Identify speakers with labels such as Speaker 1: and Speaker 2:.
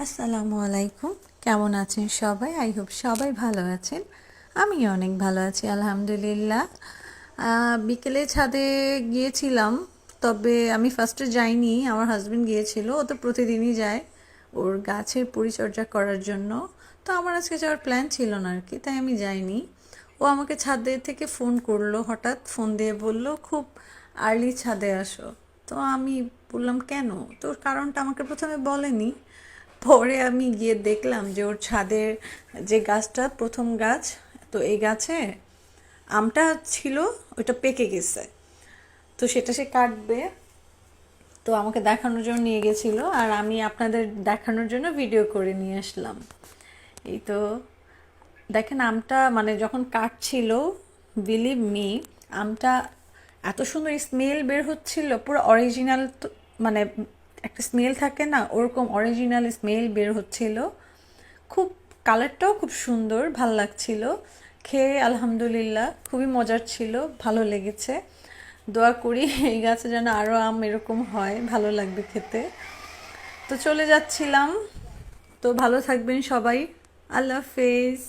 Speaker 1: আসসালামু আলাইকুম। কেমন আছেন সবাই? আই হোপ সবাই ভালো আছেন। আমি অনেক ভালো আছি আলহামদুলিল্লাহ। বিকেলে ছাদে গিয়েছিলাম, তবে আমি ফার্স্টে যাইনি, আমার হাজবেন্ড গিয়েছিল। ও তো প্রতিদিনই যায় ওর গাছের পরিচর্যা করার জন্য। তো আমার আজকে যাওয়ার প্ল্যান ছিল না আর কি, তাই আমি যাইনি। ও আমাকে ছাদে থেকে ফোন করলো, হঠাৎ ফোন দিয়ে বলল খুব আর্লি ছাদে আসো। তো আমি বললাম কেন? তোর কারণটা আমাকে প্রথমে বলেনি। পরে আমি গিয়ে দেখলাম যে ওর ছাদের যে গাছটা প্রথম গাছ, তো এই গাছে আমটা ছিল, ওইটা পেকে গেছে। তো সেটা সে কাটবে, তো আমাকে দেখানোর জন্য নিয়ে গেছিল, আর আমি আপনাদের দেখানোর জন্য ভিডিও করে নিয়ে আসলাম। এই তো দেখেন আমটা, মানে যখন কাটছিল, বিলিভ মি, আমটা এত সুন্দর স্মেল বের হচ্ছিল, পুরো অরিজিনাল। মানে একটা স্মেল থাকে না, ওরকম অরিজিনাল স্মেল বের হচ্ছিল। খুব কালারটাও খুব সুন্দর, ভাল লাগছিল খেয়ে। আলহামদুলিল্লাহ খুবই মজার ছিল, ভালো লেগেছে। দোয়া করি এই গাছে যেন আরও আম এরকম হয়, ভালো লাগবে খেতে। তো চলে যাচ্ছিলাম। তো ভালো থাকবেন সবাই। আল্লাহ হাফেজ।